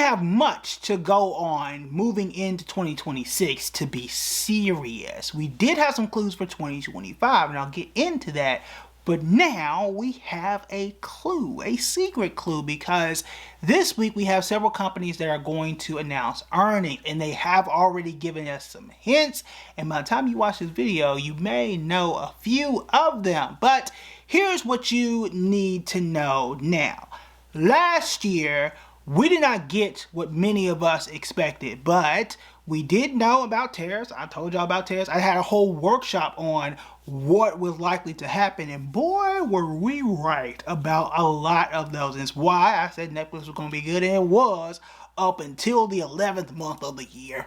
have much to go on moving into 2026 to be serious. We did have some clues for 2025, and I'll get into that. But now we have a clue, a secret clue, because this week we have several companies that are going to announce earnings, and they have already given us some hints. And by the time you watch this video, you may know a few of them. But here's what you need to know now. Last year, we did not get what many of us expected, but we did know about tariffs. I told y'all about tariffs. I had a whole workshop on what was likely to happen, and boy, were we right about a lot of those. And it's why I said Netflix was going to be good, and it was up until the 11th month of the year.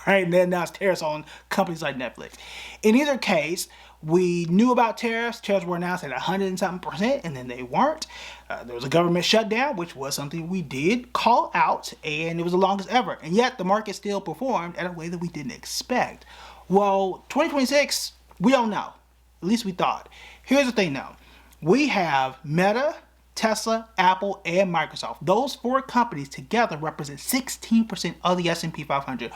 Right? And then announced tariffs on companies like Netflix. In either case, we knew about tariffs. Tariffs were announced at 100 and something %, and then they weren't. There was a government shutdown, which was something we did call out, and it was the longest ever. And yet the market still performed in a way that we didn't expect. Well, 2026, we don't know. At least we thought. Here's the thing though. We have Meta, Tesla, Apple, and Microsoft. Those four companies together represent 16% of the S&P 500.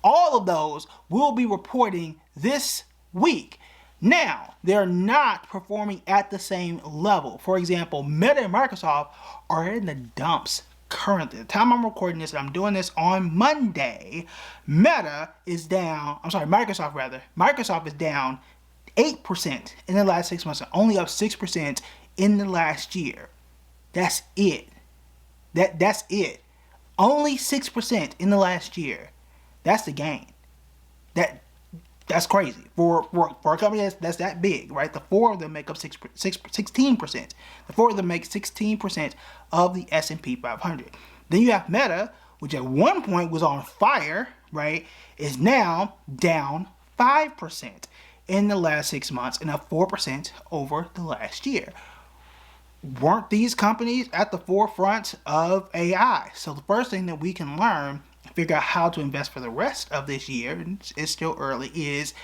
All of those will be reporting this week. Now, they're not performing at the same level. For example, Meta and Microsoft are in the dumps currently. The time I'm recording this, and I'm doing this on Monday, Microsoft is down 8% in the last 6 months, and only up 6% in the last year. That's it. That's it. Only 6% in the last year. That's the gain. That's crazy for a company that's that big, right? The four of them make up 16%. The four of them make 16% of the S&P 500. Then you have Meta, which at one point was on fire, right? Is now down 5% in the last 6 months and up 4% over the last year. Weren't these companies at the forefront of AI? So the first thing that we can learn, figure out how to invest for the rest of this year, and it's still early, is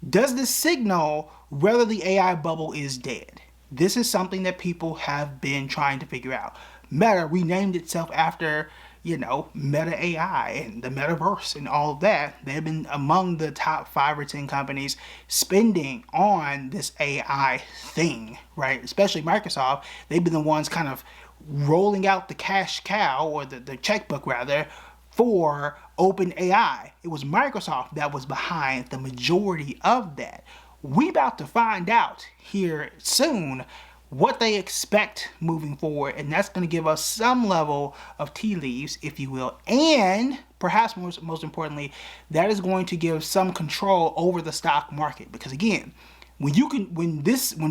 does this signal whether the AI bubble is dead? This is something that people have been trying to figure out. Meta renamed itself after, Meta AI and the metaverse and all of that. They've been among the top 5 or 10 companies spending on this AI thing, right? Especially Microsoft. They've been the ones kind of rolling out the cash cow, or the checkbook rather, for OpenAI. It was Microsoft that was behind the majority of that. We about to find out here soon what they expect moving forward, and that's going to give us some level of tea leaves, if you will, and perhaps most importantly, that is going to give some control over the stock market. Because again, when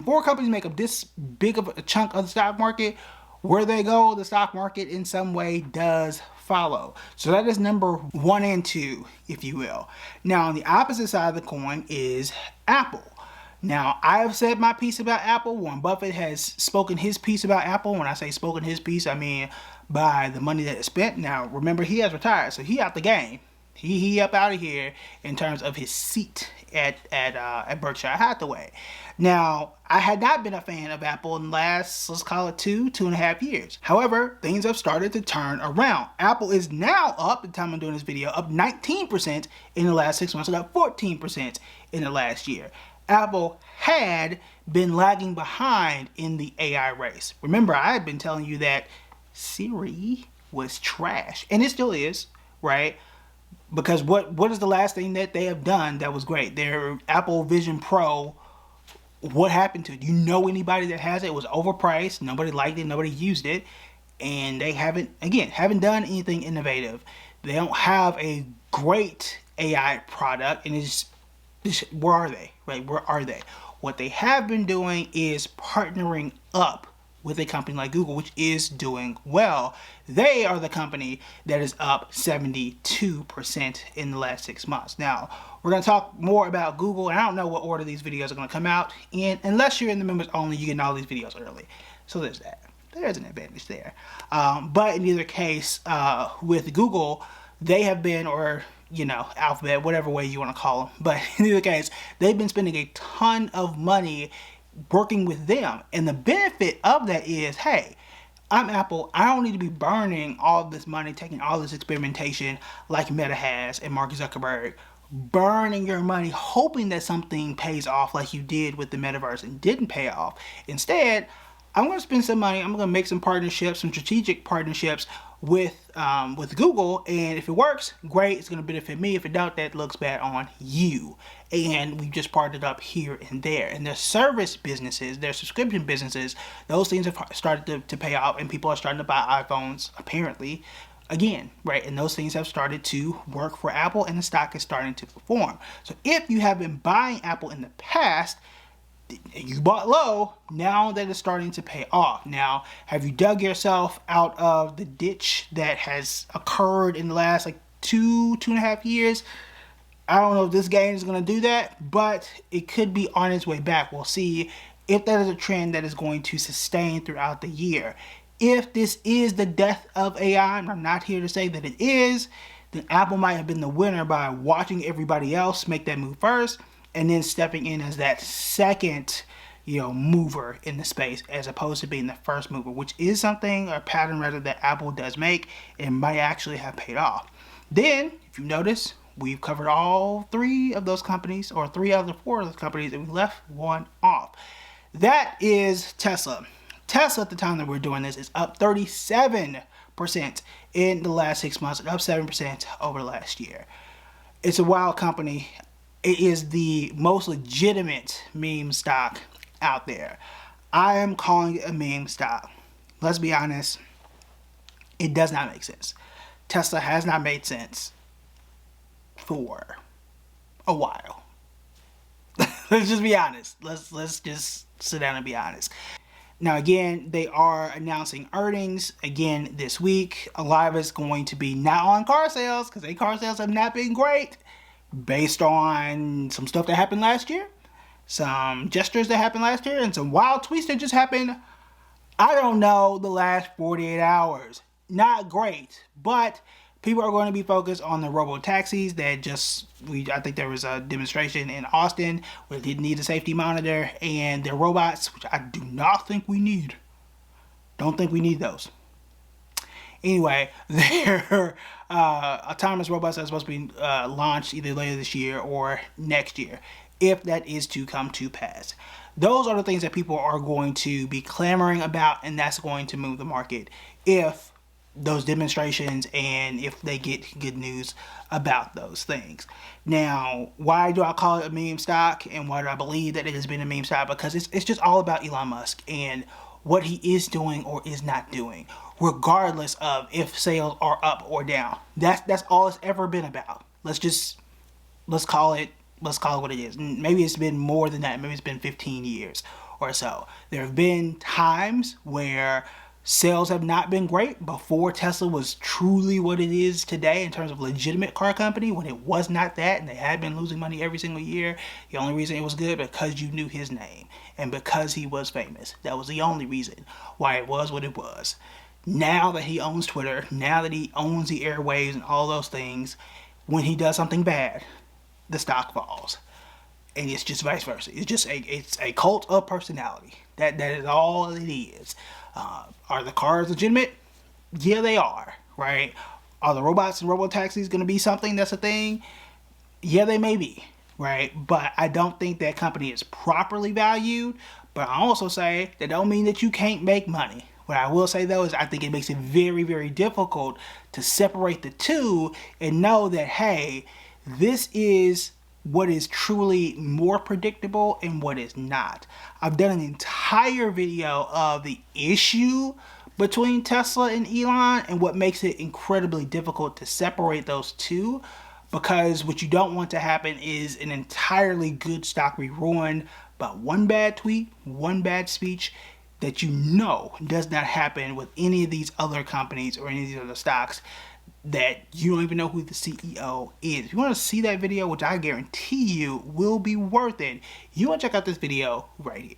four companies make up this big of a chunk of the stock market, where they go, the stock market in some way does follow. So that is number 1 and 2, if you will. Now, on the opposite side of the coin is Apple. Now, I have said my piece about Apple. Warren Buffett has spoken his piece about Apple. When I say spoken his piece, I mean by the money that is spent. Now, remember, he has retired, so he out the game. He up out of here in terms of his seat at Berkshire Hathaway. Now, I had not been a fan of Apple in the last, let's call it 2.5 years. However, things have started to turn around. Apple is now up, at the time I'm doing this video, up 19% in the last 6 months, and up 14% in the last year. Apple had been lagging behind in the AI race. Remember, I had been telling you that Siri was trash, and it still is, right? Because what is the last thing that they have done that was great? Their Apple Vision Pro. What happened to it? You know anybody that has it? It was overpriced. Nobody liked it. Nobody used it. And they haven't done anything innovative. They don't have a great AI product. And where are they? Right? Where are they? What they have been doing is partnering up with a company like Google, which is doing well. They are the company that is up 72% in the last 6 months. Now, we're going to talk more about Google, and I don't know what order these videos are going to come out in. Unless you're in the members only, you get all these videos early. So there's that. There's an advantage there. But in either case, with Google, they have been, or Alphabet, whatever way you want to call them, but in either case, they've been spending a ton of money working with them. And the benefit of that is, hey, I'm Apple. I don't need to be burning all this money, taking all this experimentation like Meta has and Mark Zuckerberg, burning your money hoping that something pays off like you did with the metaverse and didn't pay off. Instead, I'm going to spend some money. I'm going to make some partnerships, some strategic partnerships with Google, and if it works, great. It's going to benefit me. If it don't, that looks bad on you. And we just partnered up here and there. And their service businesses, their subscription businesses, those things have started to pay off, and people are starting to buy iPhones apparently again, right? And those things have started to work for Apple, and the stock is starting to perform. So if you have been buying Apple in the past, you bought low, now that it's starting to pay off. Now, have you dug yourself out of the ditch that has occurred in the last like two and a half years? I don't know if this game is going to do that, but it could be on its way back. We'll see if that is a trend that is going to sustain throughout the year. If this is the death of AI, and I'm not here to say that it is, then Apple might have been the winner by watching everybody else make that move first, and then stepping in as that second, mover in the space, as opposed to being the first mover, which is something, a pattern rather, that Apple does make and might actually have paid off. Then, if you notice, we've covered all three of those companies, or three out of the four of those companies, and we left one off. That is Tesla. Tesla, at the time that we're doing this, is up 37% in the last 6 months, and up 7% over last year. It's a wild company. It is the most legitimate meme stock out there. I am calling it a meme stock. Let's be honest, it does not make sense. Tesla has not made sense for a while. Let's just be honest. Let's just sit down and be honest. Now, again, they are announcing earnings again this week. A lot of it's going to be not on car sales, because car sales have not been great, based on some stuff that happened last year, some gestures that happened last year, and some wild tweets that just happened, I don't know, the last 48 hours. Not great, but people are going to be focused on the robo-taxis that I think there was a demonstration in Austin where they didn't need a safety monitor, and their robots, which I do not think we need. Don't think we need those. Anyway, they're autonomous robots are supposed to be launched either later this year or next year, if that is to come to pass. Those are the things that people are going to be clamoring about, and that's going to move the market if those demonstrations and if they get good news about those things. Now, why do I call it a meme stock, and why do I believe that it has been a meme stock? Because it's just all about Elon Musk and what he is doing or is not doing, regardless of if sales are up or down. That's all it's ever been about. Let's call it what it is. Maybe it's been more than that. Maybe it's been 15 years or so. There have been times where sales have not been great before Tesla was truly what it is today in terms of legitimate car company, when it was not that, and they had been losing money every single year. The only reason it was good because you knew his name and because he was famous. That was the only reason why it was what it was. Now that he owns Twitter, now that he owns the airwaves and all those things, when he does something bad, the stock falls. And it's just vice versa. It's a cult of personality. That is all it is. Are the cars legitimate? Yeah, they are, right? Are the robots and robo-taxis going to be something that's a thing? Yeah, they may be, right? But I don't think that company is properly valued. But I also say that don't mean that you can't make money. What I will say, though, is I think it makes it very, very difficult to separate the two and know that, hey, this is what is truly more predictable and what is not. I've done an entire video of the issue between Tesla and Elon and what makes it incredibly difficult to separate those two, because what you don't want to happen is an entirely good stock be ruined by one bad tweet, one bad speech that does not happen with any of these other companies or any of these other stocks that you don't even know who the CEO is. If you want to see that video, which I guarantee you will be worth it, you want to check out this video right here.